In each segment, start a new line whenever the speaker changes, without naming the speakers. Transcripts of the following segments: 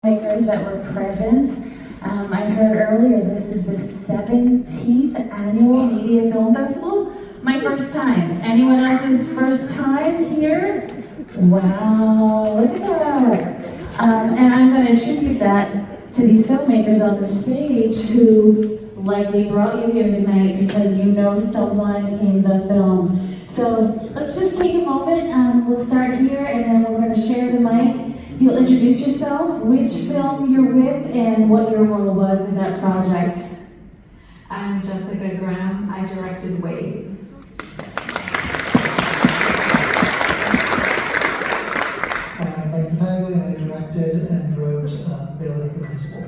Makers that were present. I heard earlier this is the 17th annual Media Film Festival. My first time. Anyone else's first time here? Wow, look at that. And I'm going to attribute that to these filmmakers on the stage who likely brought you here tonight because you know someone in the film. So let's just take a moment. We'll start here and then we're going to share the mic. You'll introduce yourself, which film you're with, and what your role was in that project.
I'm Jessica Graham. I directed Waves.
I'm Frank Battaglia, and I directed and wrote Barely Recognizable.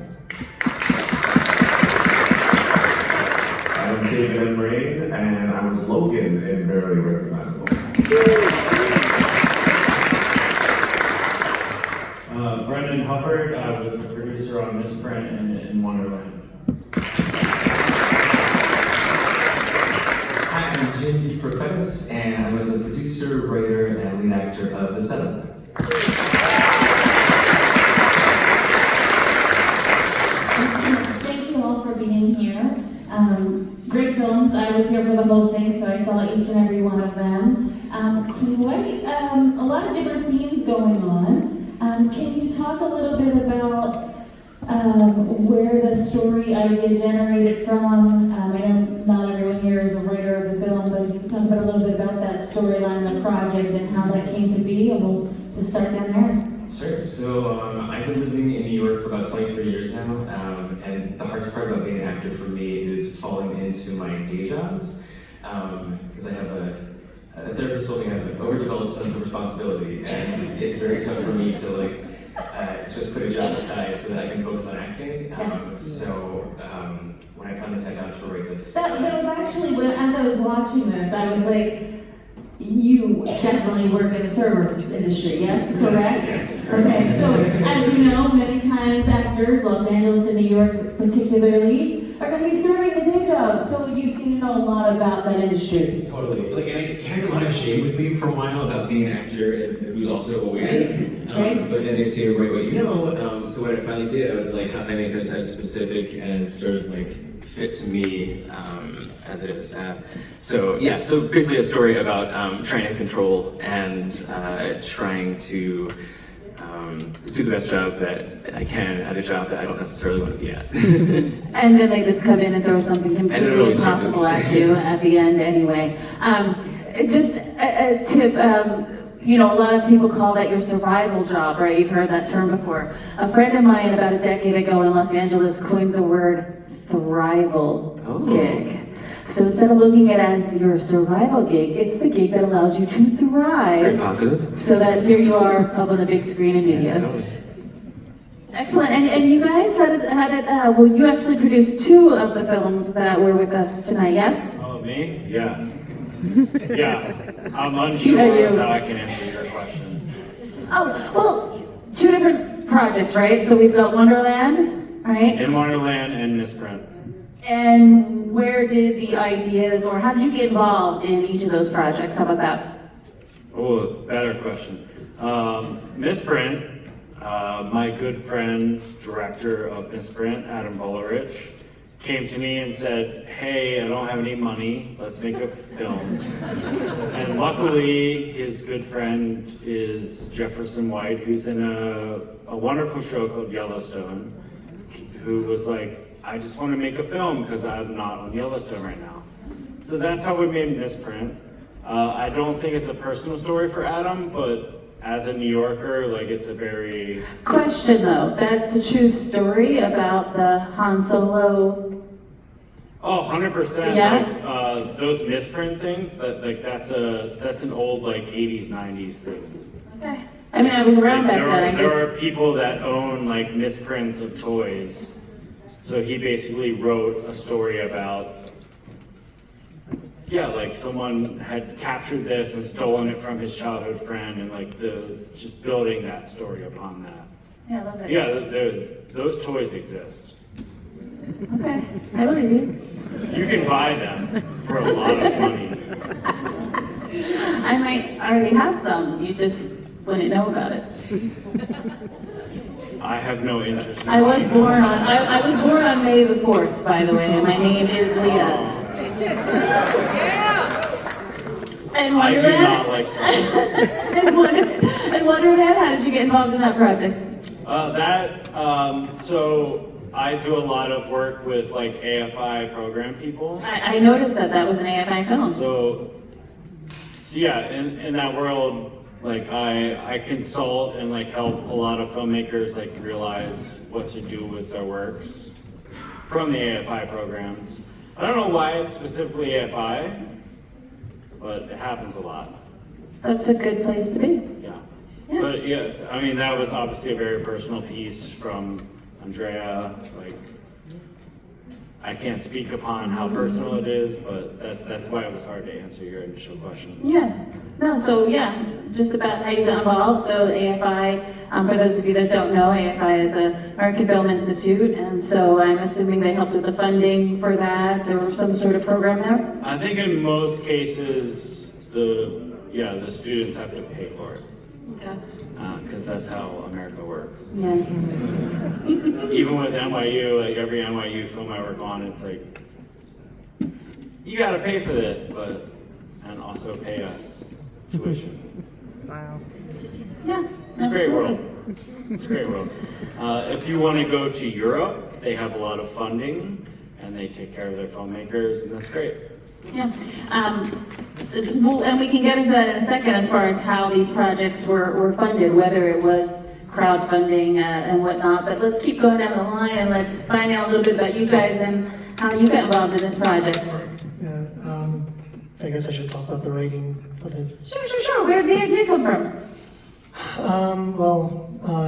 I'm David M. Rain, and I was Logan in Barely Recognizable.
Brendan Hubbard, I was a producer on Misprint and in Wonderland.
Hi, I'm Jim T. Prophetis, and I was the producer, writer, and lead actor of The Setup.
Excellent. Thank you all for being here. Great films. I was here for the whole thing, so I saw each and every one of them. Quite a lot of different themes going on. Can you talk a little bit about where the story idea generated from? I know not everyone here is a writer of the film, but if you can talk about a little bit about that storyline, the project, and how that came to be, and we'll just start down there.
Sure. So I've been living in New York for about 23 years now, and the hardest part about being an actor for me is falling into my day jobs, because I have a therapist told me I have an overdeveloped sense of responsibility, and it's very tough for me to just put a job aside so that I can focus on acting. So when I finally sat down to write this,
that was actually when, as I was watching this, I was like, you definitely work in the service industry, yes? Correct?
Yes.
Okay, so as you know, many times actors, Los Angeles and New York particularly, are going to be serving the day job, so you seem to know a lot about that industry.
Totally. And I carried a lot of shame with me for a while about being an actor who's also a waitress.
Right.
But then they say, write what you know. So what I finally did, I was like, how can I make this as specific and as sort of like fit to me as it is? So basically a story about trying to control and trying to do the best job that I can at a job that I don't necessarily want to be at.
And then they just come in and throw something completely impossible at you at the end anyway. Just a tip, a lot of people call that your survival job, right? You've heard that term before. A friend of mine about a decade ago in Los Angeles coined the word thrival gig. So instead of looking at it as your survival gig, it's the gig that allows you to thrive.
It's very positive.
So that here you are up on the big screen in media.
Totally.
Excellent. And you guys well, you actually produced 2 of the films that were with us tonight, yes?
Oh, me? Yeah. Yeah. I'm unsure of how I can answer your question.
Oh, well, 2 different projects, right? So we've got Wonderland, right?
In Wonderland and Misprint.
And where did the ideas, or how did you get involved in each of those projects? How about that?
Oh, better question. Misprint, my good friend, director of Misprint, Adam Bullerich, came to me and said, hey, I don't have any money, let's make a film. And luckily, his good friend is Jefferson White, who's in a wonderful show called Yellowstone, who was like, I just want to make a film because I'm not on Yellowstone right now. So that's how we made Misprint. I don't think it's a personal story for Adam, but as a New Yorker, it's a very...
Question though, that's a true story about the Han Solo?
Oh, 100%.
Yeah?
Those Misprint things, that's an old 80s, 90s thing.
Okay. I mean, I was around back then, I guess.
There are people that own misprints of toys. So he basically wrote a story about, someone had captured this and stolen it from his childhood friend, and just building that story upon that.
Yeah, I love it.
Yeah, those toys exist.
Okay, I believe you.
You can buy them for a lot of money.
I might already have some, you just wouldn't know about it.
I have no interest in
I was
buying
born
them.
on I was born on May the 4th, by the way, and my name is Leah. And
I do
Wonderland?
not like Star Wars.
And Wonderland, how did you get involved in that project?
So I do a lot of work with like AFI program people.
I noticed that was an AFI film.
So yeah, in that world, like I consult and like help a lot of filmmakers like realize what to do with their works from the AFI programs. I don't know why it's specifically AFI, but it happens a lot.
That's a good place to be.
Yeah.
Yeah.
But yeah, I mean, that was obviously a very personal piece from Andrea. Like, I can't speak upon how personal it is, but that's why it was hard to answer your initial question.
Yeah. No, so yeah, just about how you got involved. So AFI, for those of you that don't know, AFI is an American Film Institute, and so I'm assuming they helped with the funding for that or some sort of program there?
I think in most cases, the students have to pay for it,
Okay.
because that's how America works.
Yeah.
Even with NYU, like every NYU film I work on, it's like, you gotta pay for this, and also pay us tuition.
Wow.
Yeah,
It's a great
absolutely.
world. It's a great world. If you want to go to Europe, they have a lot of funding, and they take care of their filmmakers, and that's great.
Yeah. And we can get into that in a second as far as how these projects were funded, whether it was crowdfunding and whatnot. But let's keep going down the line and let's find out a little bit about you guys and how you got involved in this project.
Yeah, I guess I should talk about the writing footage.
Sure. Where did the idea come from?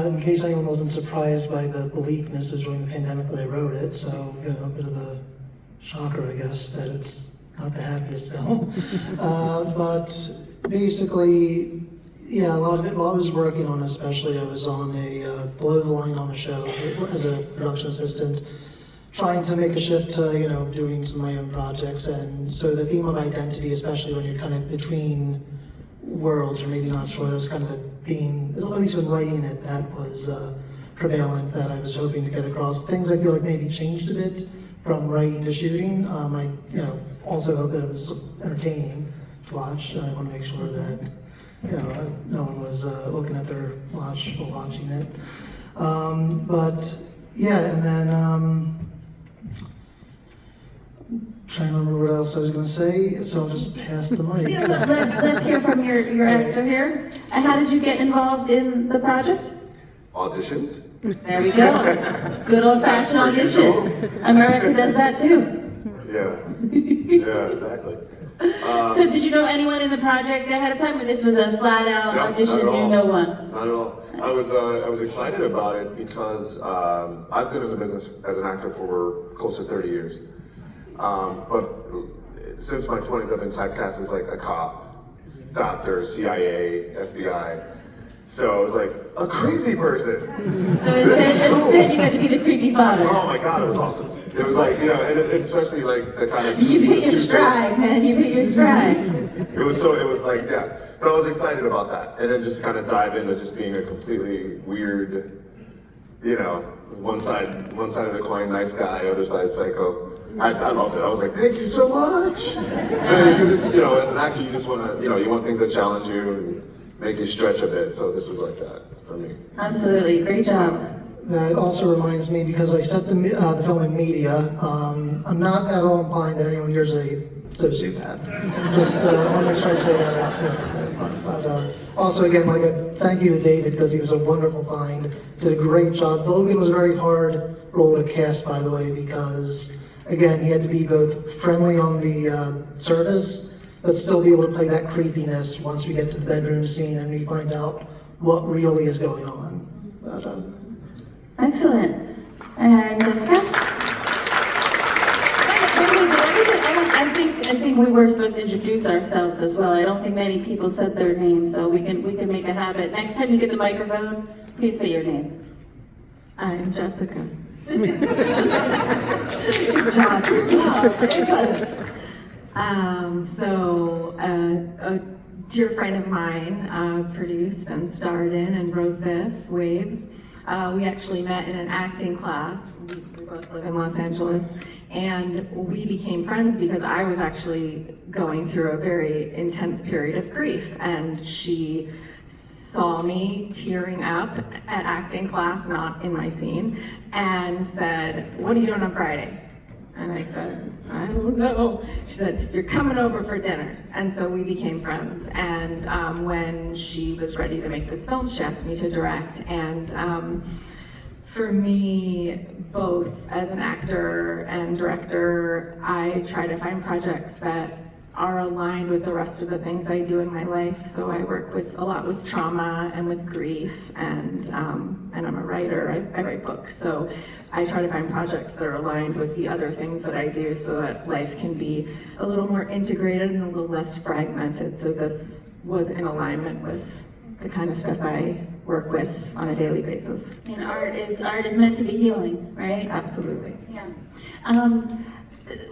In case anyone wasn't surprised by the bleakness, it was during the pandemic that I wrote it, so, a bit of a shocker, I guess, that it's not the happiest film. But basically, yeah, a lot of it, while I was working on it especially, I was on a below the line on a show as a production assistant, trying to make a shift to, doing some of my own projects. And so the theme of identity, especially when you're kind of between worlds, or maybe not sure, that was kind of a theme, at least when writing it, that was prevalent, that I was hoping to get across. Things I feel like maybe changed a bit from writing to shooting. I, also hope that it was entertaining to watch. I want to make sure that, no one was looking at their watch while watching it. But yeah, and then, trying to remember what else I was going to say, so I'll just pass the mic.
Yeah, let's hear from your actor here. And how did you get involved in the project?
Auditioned.
There we go. Good old-fashioned audition. America does that too.
Yeah, exactly.
So did you know anyone in the project ahead of time, or this was a flat-out audition? You
Not at all.
knew no one.
Not at all. I was excited about it because I've been in the business as an actor for close to 30 years. But since my 20s, I've been typecast as like a cop, doctor, CIA, FBI. So I was like, a crazy person.
So instead you got to be the creepy father.
Oh my God, it was awesome. It was like, and especially like the kind of
You hit your stride, man. You hit your stride.
It was like, yeah. So I was excited about that. And then just kind of dive into just being a completely weird, one side of the coin, nice guy, other side psycho. I loved it. I was like, thank you so much. So, because, as an actor, you just want to, you want things that challenge you and make you stretch a bit. So this was like that for me.
Absolutely. Great job.
That also reminds me, because I set the film in media, I'm not at all implying that anyone here is a sociopath. Just I want to make sure I say that out there. But also, again, thank you to David, because he was a wonderful find. Did a great job. Logan was a very hard role to cast, by the way, because, again, he had to be both friendly on the surface, but still be able to play that creepiness once we get to the bedroom scene and we find out what really is going on. But,
Excellent. And Jessica? I think we were supposed to introduce ourselves as well. I don't think many people said their name, so we can make a habit. Next time you get the microphone, please say your name.
I'm Jessica.
Good job.
So a dear friend of mine produced and starred in and wrote this, Waves.
We actually met in an acting class. We both live in Los Angeles, and we became friends because I was actually going through a very intense period of grief, and she saw me tearing up at acting class, not in my scene, and said, "What are you doing on Friday?" And I said, "I don't know." She said, "You're coming over for dinner." And so we became friends. And when she was ready to make this film, she asked me to direct. And for me, both as an actor and director, I try to find projects that are aligned with the rest of the things I do in my life. So I work a lot with trauma and with grief, and I'm a writer. I write books. So I try to find projects that are aligned with the other things that I do, so that life can be a little more integrated and a little less fragmented. So this was in alignment with the kind of stuff I work with on a daily basis.
And art is meant to be healing, right?
Absolutely.
Yeah.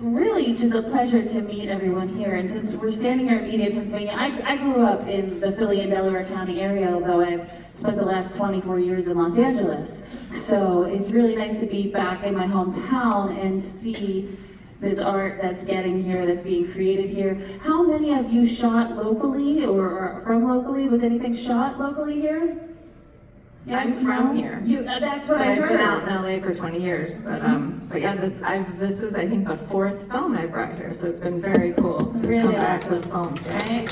Really just a pleasure to meet everyone here. And since we're standing here at Media Pennsylvania, I grew up in the Philly and Delaware County area, although I've spent the last 24 years in Los Angeles. So it's really nice to be back in my hometown and see this art that's getting here, that's being created here. How many of you shot locally or from locally? Was anything shot locally here? Yes,
I'm from
no?
here.
That's what
But
I
I've
heard.
been out in LA for 20 years. But yeah, this is I think the 4th film I brought here, so it's been very cool to
Really
come back
awesome.
with films.
Right?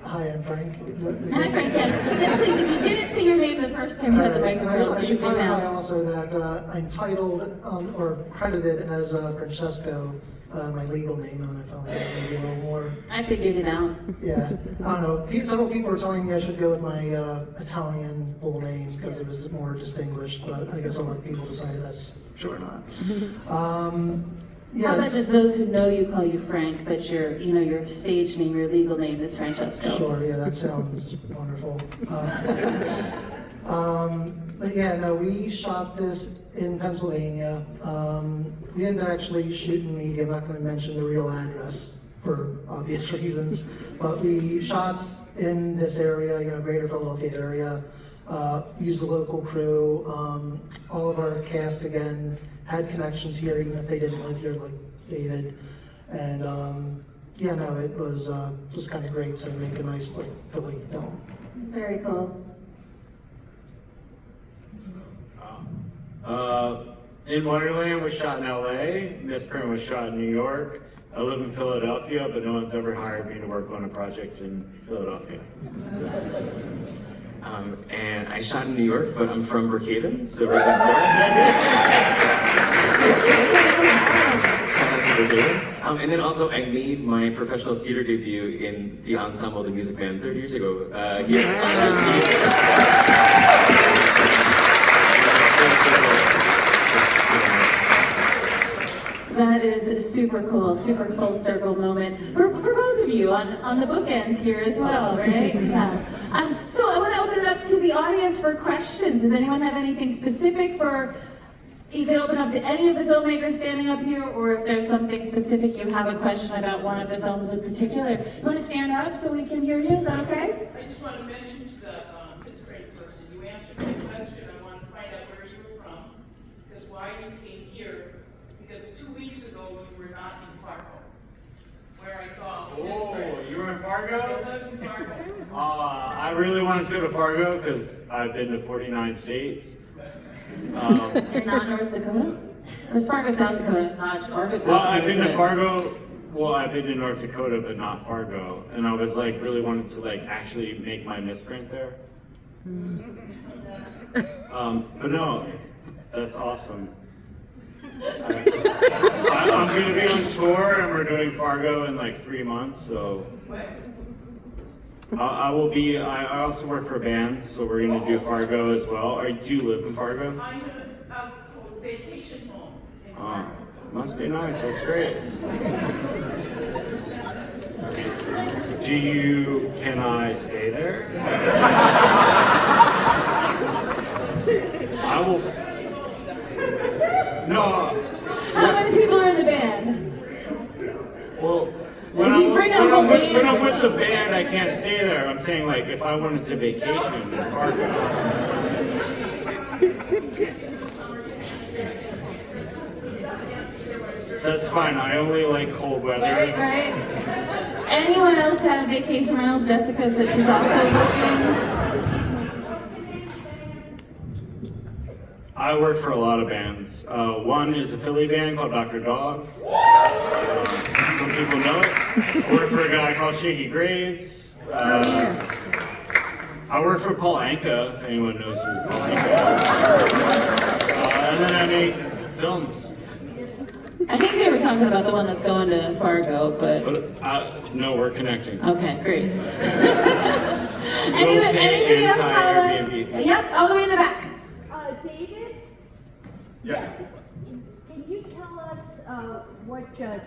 Hi, I'm Frank.
Hi, Frank. Yes, please. If you didn't say your name the first time you had the microphone,
I
please
should
say
clarify
now.
also that I'm titled or credited as Francesco, my legal name, and I felt like maybe a little more.
I figured it out.
Yeah, I don't know. Several people were telling me I should go with my Italian full name because it was more distinguished, but I guess I'll let people decide if that's true or not.
How about just those who know you call you Frank, but your stage name, your legal name is Francesco?
Sure, yeah, that sounds wonderful. But yeah, no, we shot this in Pennsylvania. We didn't actually shoot in media. I'm not going to mention the real address for obvious reasons, but we shot in this area, greater Philadelphia area, used the local crew. All of our cast, again, had connections here, even if they didn't live here, like David. And yeah, no, it was just kind of great to make a nice, Philly film.
Very cool.
In Wonderland was shot in LA, Misprint was shot in New York. I live in Philadelphia, but no one's ever hired me to work on a project in Philadelphia.
And I shot in New York, but I'm from Brookhaven, so right next door. Shout out to Brookhaven. And then also, I made my professional theater debut in the ensemble, the music band, 30 years ago.
That is a super cool, super full circle moment for both of you on the bookends here as well, right? Yeah. So I want to open it up to the audience for questions. Does anyone have anything specific for? You can open up to any of the filmmakers standing up here, or if there's something specific you have a question about one of the films in particular. You want to stand up so we can hear you? Is that okay?
I just want to mention to the history person, you answered my question. I want to find out where you were from, because why you came here. Because 2 weeks ago you were not in Fargo, where I saw history.
You were in Fargo?
Yes, I was in Fargo.
I really wanted to go to Fargo because I've been to 49 states.
And not North Dakota? Because Fargo, South Dakota. Gosh, Fargo, South Dakota.
Well, I've been to Fargo. Well, I've been to North Dakota, but not Fargo. And I was really wanted to actually make my misprint there. But no, that's awesome. I'm going to be on tour, and we're doing Fargo in 3 months, so I will be. I also work for bands, so we're going to do Fargo as well. Do you live in Fargo?
I'm in a vacation home in Fargo.
Must be nice. That's great. Can I stay there? I will. No.
How many people are in the band?
Well,
He's bringing up a band.
when I'm with the band, I can't stay there. I'm saying like if I wanted to vacation in Fargo. That's fine. I only like cold weather.
Right. Anyone else have vacation rentals? Jessica said she's also looking.
I work for a lot of bands. One is a Philly band called Dr. Dog. Some people know it. I work for a guy called Shaky Graves. I work for Paul Anka, if anyone knows who Paul Anka is. And then I make films.
I think they were talking about the one that's going to Fargo, but
No, we're connecting.
okay, great.
We'll pay
Anybody else have
anti-Airbnb.
Yep, all the way in the back.
David,
Yes.
can you tell us what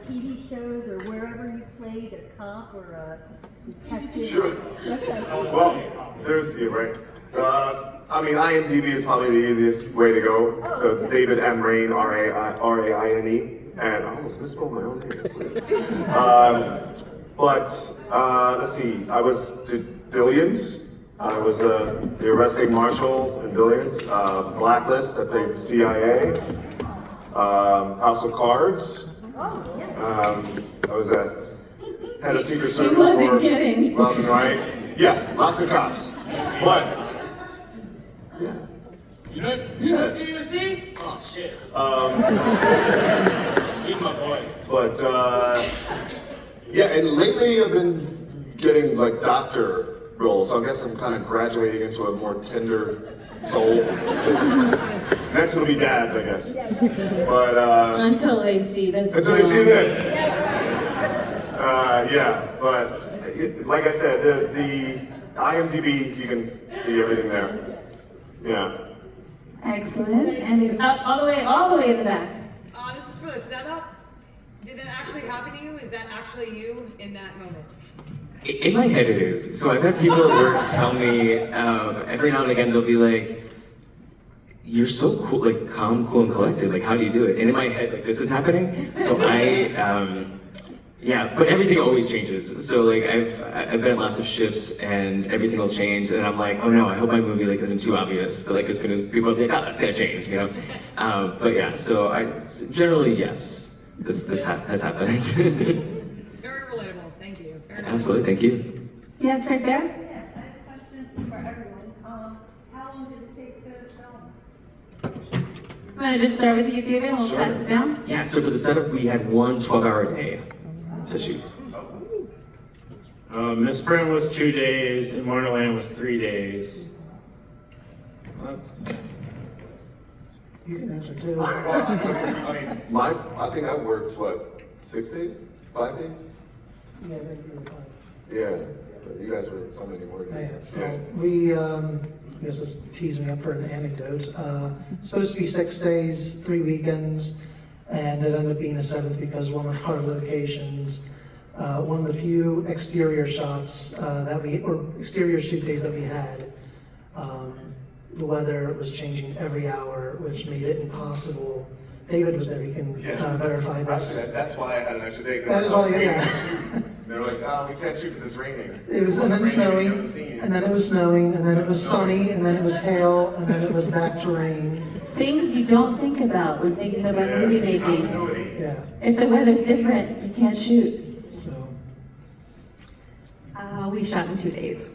TV shows or wherever you played a cop or a detective?
Sure.
Okay.
Well, there's you, right? I mean, IMDb is probably the easiest way to go. So it's David M. Raine, R-A-I-N-E. And I almost misspelled my own name. Let's see. I was did Billions. I was the arresting marshal in Billions. Blacklist. I played CIA. House of Cards.
Oh, yeah.
I was head of Secret
He
Service
wasn't
for
kidding.
Robin Wright. Yeah, lots of cops. But yeah.
You know,
Yeah.
do you see? Oh shit. He's my boy.
But yeah, and lately I've been getting like doctor roles, so I guess I'm kind of graduating into a more tender soul. Next will be dads, I guess. But
Until they see this.
until they see this. Yeah, but like I said, the IMDb, you can see everything there. Yeah.
Excellent. And all the way in the back.
This is for the setup. Did that actually happen to you? Is that actually you in that moment?
In my head, it is. So I've had people at work tell me every now and again they'll be like, "You're so cool, like calm, cool, and collected. Like, how do you do it?" And in my head, like this is happening. So yeah, but everything always changes. So like I've been at lots of shifts and everything will change, and I'm like, oh no, I hope my movie like isn't too obvious. But like as soon as people are like, oh, that's gonna change, you know. But yeah, so I generally yes, this has happened.
Very relatable. Thank you. Very nice.
Absolutely, thank you.
Yes, right there.
Yes, I have a question for everyone. How long did it take to film?
I'm gonna just start with you, David, and we'll pass it down.
Yeah, so for the setup, we had one 12-hour day to shoot.
Misprint was 2 days, and Wonderland was 3 days. That's
You can answer too.
I mean, I think I worked, what, 6 days? 5 days?
Yeah, I think you were fine.
Yeah, but you guys were so many more days.
Yeah. We, I guess this teased me up for an anecdote. Supposed to be 6 days, 3 weekends, and it ended up being a 7th because one of our locations, one of the few exterior shots or exterior shoot days that we had, the weather was changing every hour, which made it impossible. David was there, he can verify this.
That's why I had an extra day.
That is why, yeah.
They're like, oh, we can't shoot because it's raining.
It was, and then snowing, and then it was snowing, and then it was sunny, and then it was hail, and then it was back to rain.
Things you don't think about when thinking about movie making.
Continuity.
Yeah,
If the weather's different, you can't shoot.
so.
We shot in 2 days.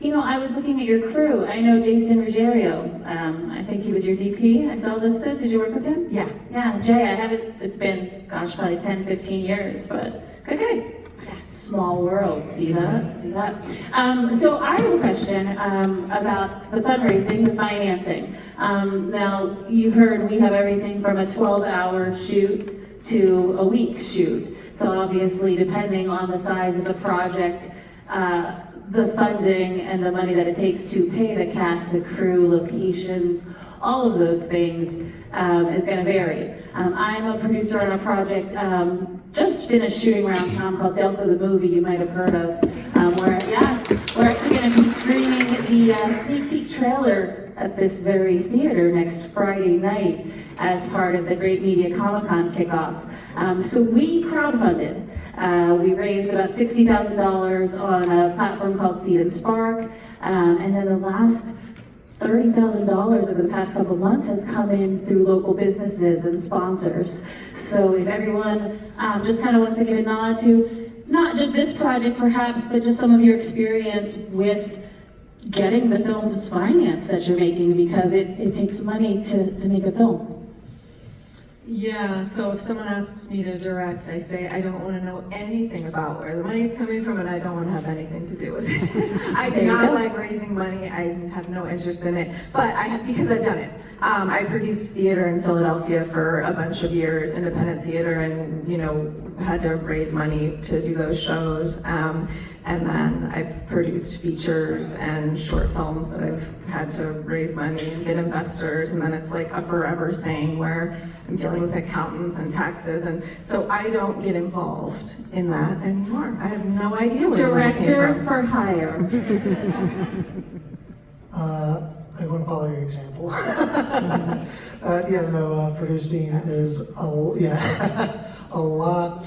You know, I was looking at your crew. I know Jason Ruggiero. I think he was your DP. I saw listed. Did you work with him?
Yeah.
Yeah, Jay, I haven't, it's been, gosh, probably 10, 15 years, but good guy. Small world, see that? See that? So I have a question about the fundraising, the financing. Now, you've heard we have everything from a 12-hour shoot to a week shoot. So obviously, depending on the size of the project, the funding and the money that it takes to pay the cast, the crew, locations, all of those things is going to vary. I'm a producer on a project, just finished shooting around town called Delco the Movie, you might have heard of, where, yes, we're actually going to be screening the sneak peek trailer at this very theater next Friday night as part of the Great Media Comic-Con kickoff. So we crowdfunded. We raised about $60,000 on a platform called Seed and Spark. And then the last $30,000 over the past couple months has come in through local businesses and sponsors. So if everyone just kind of wants to give a nod to not just this project perhaps, but just some of your experience with getting the films financed that you're making, because it takes money to make a film.
Yeah, so if someone asks me to direct, I say I don't want to know anything about where the money's coming from, and I don't want to have anything to do with it. I do not like raising money. I have no interest in it, but because I've done it. I produced theater in Philadelphia for a bunch of years, independent theater, and had to raise money to do those shows. And then I've produced features and short films that I've had to raise money and get investors, and then it's like a forever thing where I'm dealing with accountants and taxes, and so I don't get involved in that anymore. I have no idea where the money came
Director
from.
for hire.
I want to follow your example. Producing is a lot.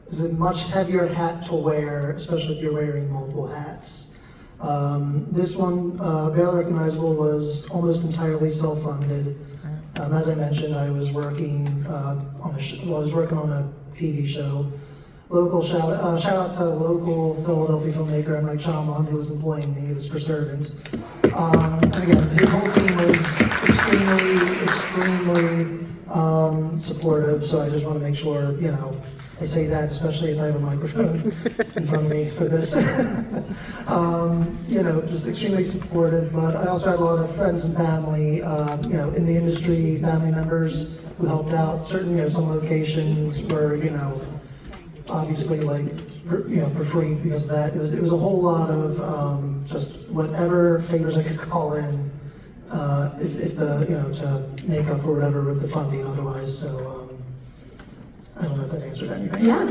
Is a much heavier hat to wear, especially if you're wearing multiple hats. This one, Barely Recognizable, was almost entirely self-funded. As I mentioned, I was working on a TV show. Shout out to a local Philadelphia filmmaker, Mike Chalmon, who was employing me. It was for Servant. And again, his whole team was extremely supportive. So I just want to make sure, I say that, especially if I have a microphone in front of me for this. Just extremely supportive, but I also had a lot of friends and family, in the industry, family members who helped out. Some locations were, obviously for free because of that. It was a whole lot of just whatever favors I could call in, if to make up for whatever with the funding otherwise. So, I don't know if that answered anything.
Yeah.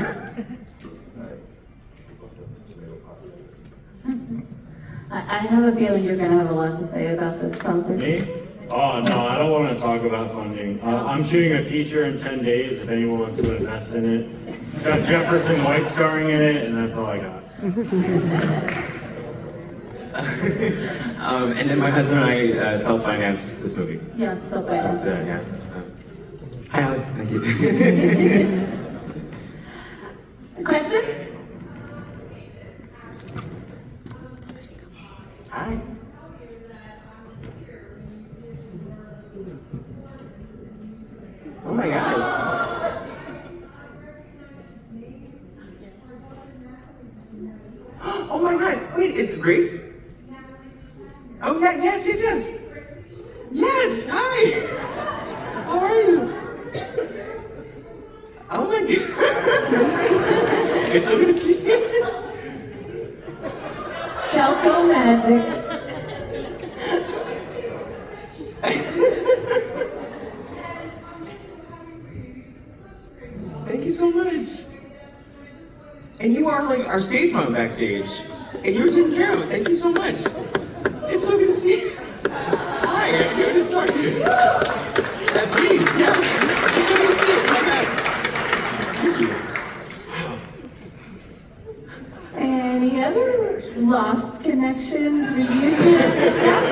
I have a feeling you're going to have a lot to say about this something.
Me? Oh, no, I don't want to talk about funding. I'm shooting a feature in 10 days if anyone wants to invest in it. It's got Jefferson White starring in it, and that's all I got.
And then my husband and I self-financed this movie.
Yeah, self-financed.
Yeah. Hi, Alex. Thank you.
Question?
Hi. Oh my gosh. Oh my god. Wait, is it Grace? Oh yeah, yes. Yes, hi. How are you? Oh my god. It's so good to see you.
Delco magic.
Thank you so much. And you are like our stage mom backstage. And you were taking care of it. Thank you so much. It's so good to see you. Hi, I'm good to talk to you. Please, yeah. It's so good to see you. Oh my God. Thank you. Wow.
Any other lost connections, reunions, stuff?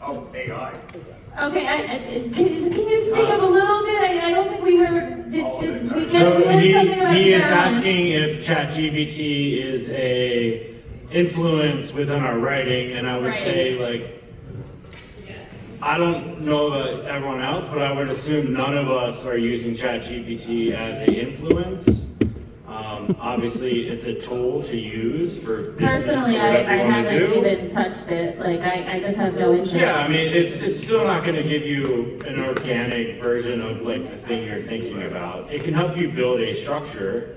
Oh, AI.
Okay, can you speak up a little bit? I don't think we heard, did we
So
heard something about
he is
balance.
asking if ChatGPT is a influence within our writing, and I would say, like, I don't know about everyone else, but I would assume none of us are using ChatGPT as an influence. Obviously, it's a tool to use for business
Personally,
or
I
whatever you want to
haven't
do.
even touched it. Like, I just have no interest.
Yeah, I mean, it's still not going to give you an organic version of like the thing you're thinking about. It can help you build a structure,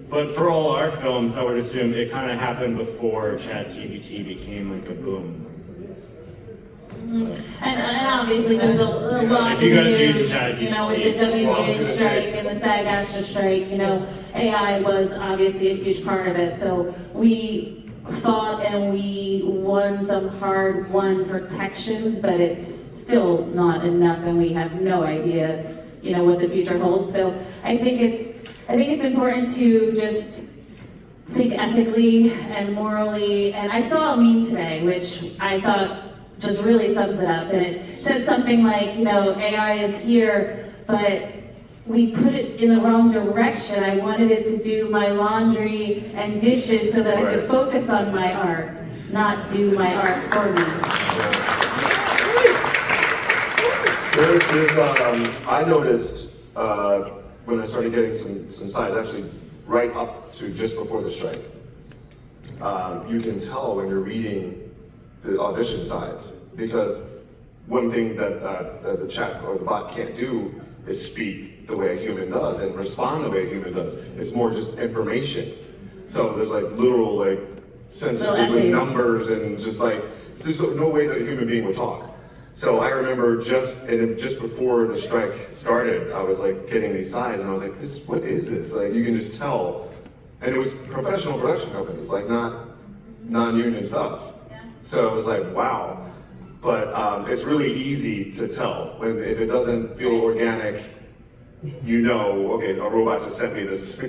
But for all our films, I would assume it kind of happened before ChatGPT became like a boom.
And obviously there's a lot
If
in
you
the
guys use
news,
ChatGPT.
you know, with the WGA strike and the SAG-AFTRA strike, you know, AI was obviously a huge part of it. So we fought and we won some hard-won protections, but it's still not enough, and we have no idea, you know, what the future holds. So I think it's important to just think ethically and morally. And I saw a meme today, which I thought just really sums it up. And it said something like, you know, AI is here, but we put it in the wrong direction. I wanted it to do my laundry and dishes so that I could focus on my art, not do my art for me.
I noticed when I started getting some sides, actually right up to just before the strike, you can tell when you're reading the audition sides, because one thing that the chat or the bot can't do is speak the way a human does and respond the way a human does. It's more just information. So there's like literal like sentences with numbers and just like, there's no way that a human being would talk. So I remember just before the strike started, I was like getting these sides and I was like, what is this? Like you can just tell. And it was professional production companies, like not non-union stuff. So it was like, wow. But it's really easy to tell. If it doesn't feel organic, you know, okay, a robot just sent me this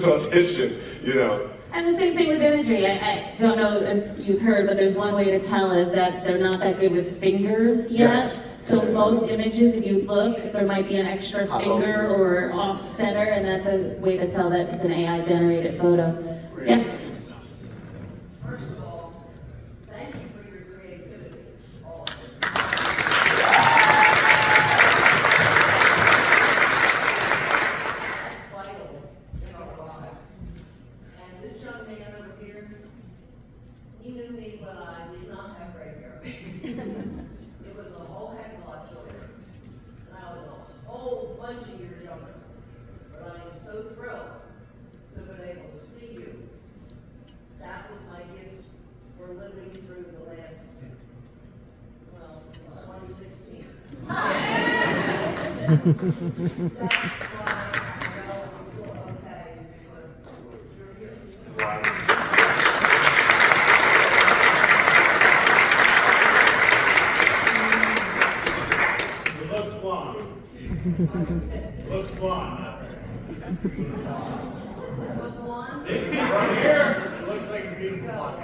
audition, you know.
And the same thing with imagery. I don't know if you've heard, but there's one way to tell is that they're not that good with fingers yet.
Yes.
So most images, if you look, there might be an extra finger or off center, and that's a way to tell that it's an AI generated photo. Yes?
First of all, thank you for your creativity. All of it. That's vital in our lives. And this young man over here, he knew me when I did not have gray hair. It was a whole heck of a lot shorter. And I was a whole bunch of years younger. But I am so thrilled to have been able to see you. That was my gift for living through the last, well, since 2016. That's why I know it's still okay, is because you're here.
It looks blonde. It looks blonde.
What's one?
Right here, it looks like a beautiful blonde.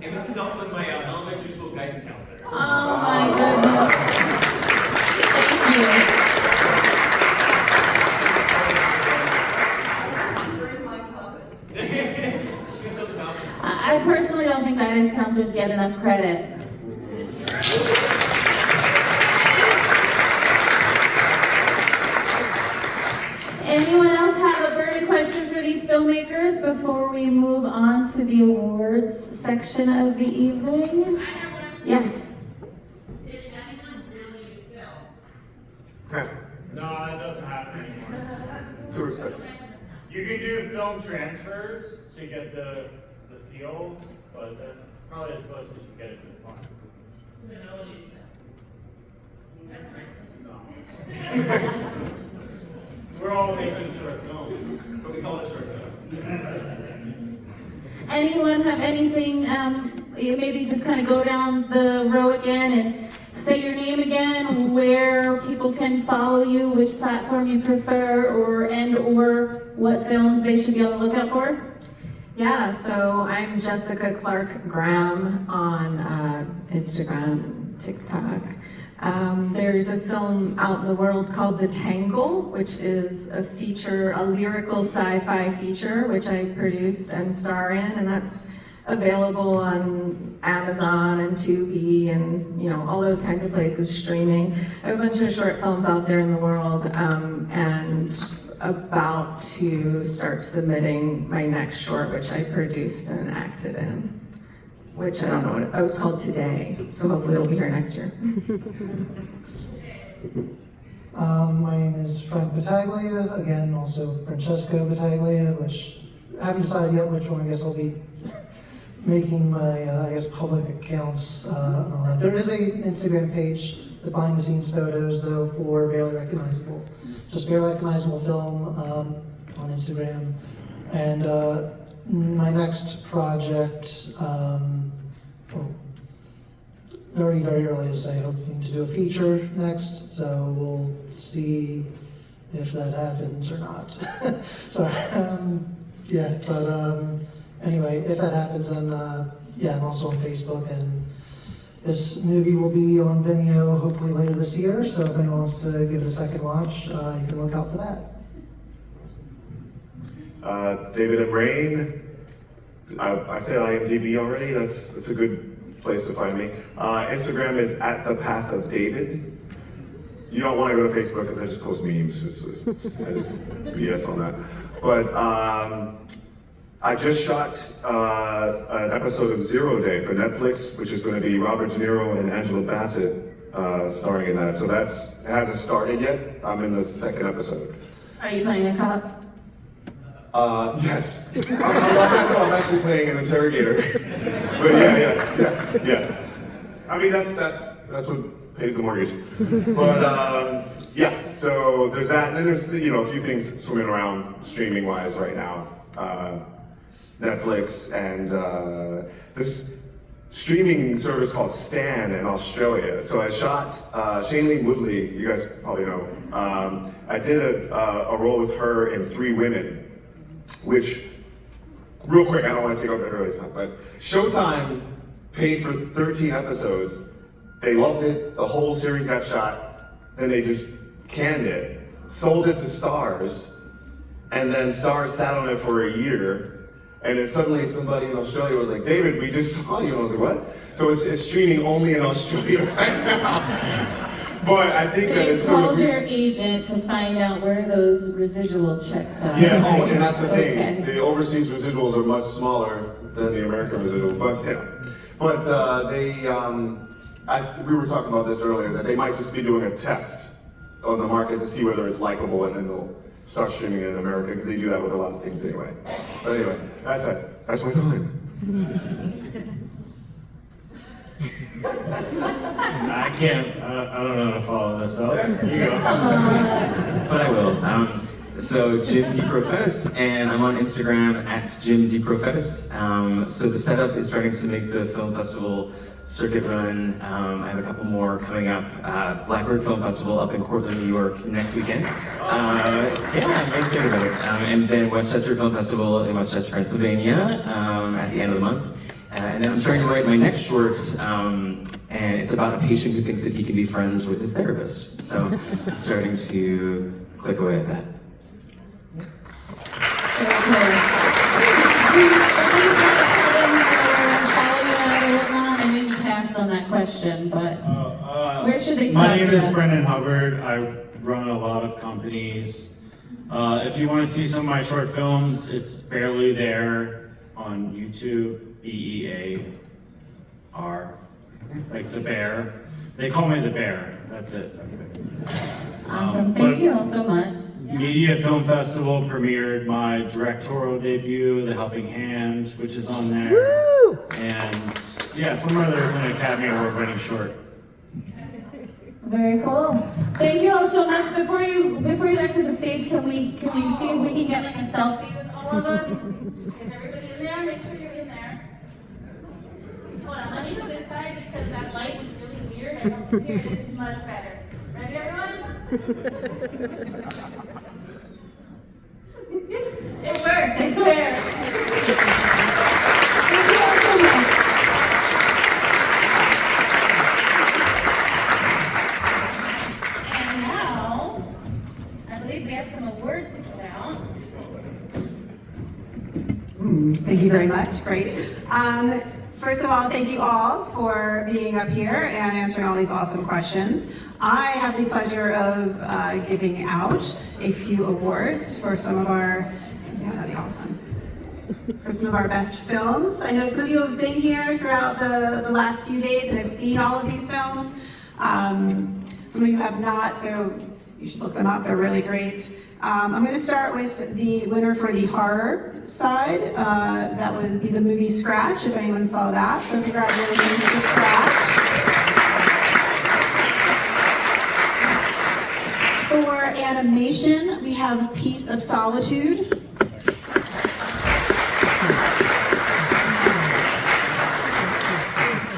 And Mrs. Dalton was my elementary school guidance counselor.
Oh my goodness. Thank you.
Bring my puppets.
She's still the top.
I personally don't think guidance counselors get enough credit. Anyone else have a burning question for these filmmakers before we move on to the awards section of the evening? Yes.
Did anyone really use film?
No, that doesn't happen anymore.
Too expensive.
You can do film transfers to get the feel, but that's probably as close as you get at this point.
That's right.
No. We're all making short films,
But we call it short film.
Anyone have anything, maybe just kind of go down the row again and say your name again, where people can follow you, which platform you prefer, or what films they should be on the lookout for?
Yeah, so I'm Jessica Clark Graham on Instagram and TikTok. There's a film out in the world called The Tangle, which is a lyrical sci-fi feature, which I produced and star in, and that's available on Amazon and Tubi and, you know, all those kinds of places streaming. I have a bunch of short films out there in the world, and about to start submitting my next short, which I produced and acted in, which I don't know what, it's called Today, so hopefully it'll be here next year.
My name is Frank Battaglia, again, also Francesco Battaglia, which I haven't decided yet which one. I guess I'll be making my, I guess, public accounts and all that. There is an Instagram page, the behind the scenes photos, though, for Barely Recognizable. Just Barely Recognizable Film on Instagram. And my next project, well, very, very early to say, hoping to do a feature next, so we'll see if that happens or not. Sorry, yeah, but anyway, if that happens, then yeah, I'm also on Facebook, and this movie will be on Vimeo hopefully later this year, so if anyone wants to give it a second watch, you can look out for that.
David M. Rain, I said IMDb already, that's a good place to find me. Instagram is @thepathofdavid. You don't want to go to Facebook because I just post memes. I just BS on that. But I just shot an episode of Zero Day for Netflix, which is going to be Robert De Niro and Angela Bassett starring in that. So it hasn't started yet. I'm in the second episode.
Are you playing a cop?
Yes. I'm actually playing an interrogator. But yeah. I mean, that's what pays the mortgage. But yeah, so there's that. And then there's, a few things swimming around streaming wise right now. Netflix and this streaming service called Stan in Australia. So I shot Shailene Woodley, you guys probably know. I did a role with her in 3 Women, which, real quick, I don't want to take up everybody's time, but Showtime paid for 13 episodes. They loved it, the whole series got shot, then they just canned it, sold it to Starz, and then Starz sat on it for a year, and then suddenly somebody in Australia was like, David, we just saw you, and I was like, what? So it's streaming only in Australia right now. But I think that it's sort of...
called your agent to find out where those residual checks are.
Yeah, and that's the thing.
Okay.
The overseas residuals are much smaller than the American residuals, but yeah. But we were talking about this earlier, that they might just be doing a test on the market to see whether it's likable, and then they'll start streaming it in America, because they do that with a lot of things anyway. But anyway, that's it. That's my time.
I can't, I don't know how to follow this up. You go.
But I will. So Jim D. Profetis, and I'm on Instagram @Jim D. Profetis. So the setup is starting to make the film festival circuit run. I have a couple more coming up. Blackbird Film Festival up in Cortland, New York next weekend. Yeah, I'm very excited about it. And then Westchester Film Festival in Westchester, Pennsylvania at the end of the month. And then I'm starting to write my next short, and it's about a patient who thinks that he can be friends with his therapist. So I'm starting to click away at that.
I knew you passed on that question, but where should they
My
start?
name is Brendan Hubbard. I run a lot of companies. If you want to see some of my short films, it's Barely There on YouTube. BEAR, like the bear. They call me the bear. That's it.
Awesome. Thank you all so much.
Media Film Festival premiered my directorial debut, The Helping Hand, which is on there. Woo! And yeah, somewhere there's an Academy Award-winning short.
Very cool. Thank you all so much. Before you exit the stage, can we see if we can get like a selfie with all of us? Is everybody in there? Make sure you're in there. Hold on, let me go this side because that light was really weird. I don't hear this is much better. Ready, everyone? It worked, I swear. Thank you all so much. And now, I believe we have some awards to give out.
Thank you very much. Great. First of all, thank you all for being up here and answering all these awesome questions. I have the pleasure of giving out a few awards for some of our, yeah, that'd be awesome. For some of our best films. I know some of you have been here throughout the last few days and have seen all of these films. Some of you have not, so You should look them up, they're really great. I'm going to start with the winner for the horror side. That would be the movie Scratch, if anyone saw that. So congratulations to Scratch. For animation, we have Piece of Solitude.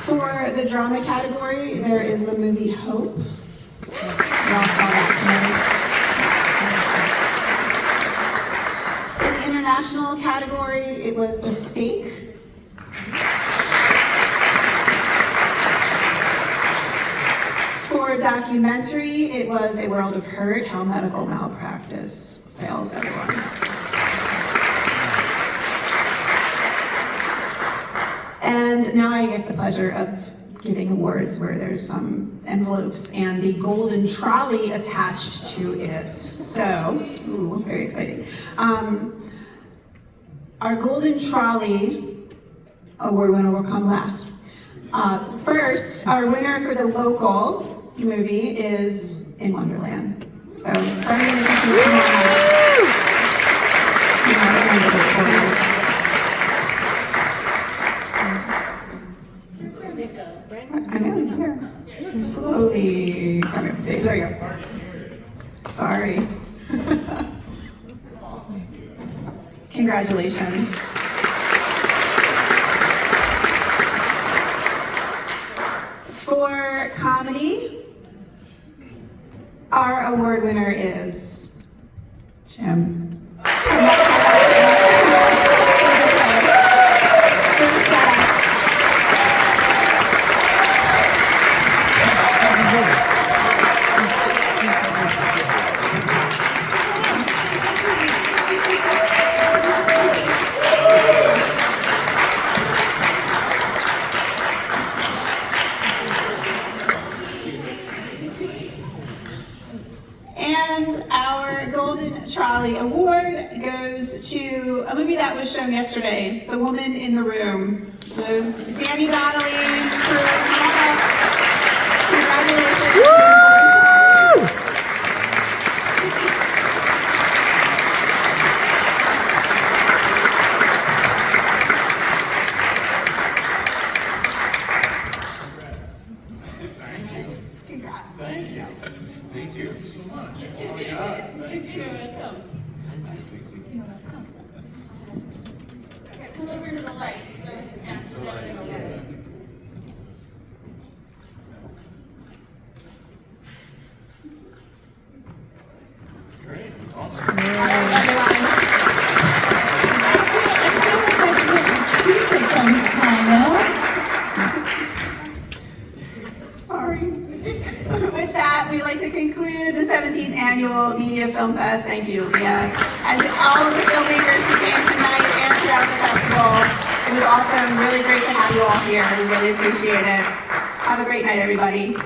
For the drama category, there is the movie Hope. Y'all saw that tonight. In the international category, it was The Stake. For documentary, it was A World of Hurt, How Medical Malpractice Fails Everyone. And now I get the pleasure of giving awards where there's some envelopes and the golden trolley attached to it. So, ooh, very exciting. Our golden trolley award winner will come last. First, our winner for the local movie is In Wonderland. So, come on I know he's here. Slowly coming up stage. There you go. Sorry. Congratulations. For comedy, our award winner is Jim. And our Golden Trolley Award goes to a movie that was shown yesterday, The Woman in the Room. So, Danny Donnelly, congratulations. Woo!
Come over to the light.
Great.
Sorry. With that, we'd like to conclude the 17th Annual Media Film Fest. Thank you, Leah. And to all of the filmmakers who came tonight and throughout the festival. It was awesome. Really great to have you all here. We really appreciate it. Have a great night, everybody.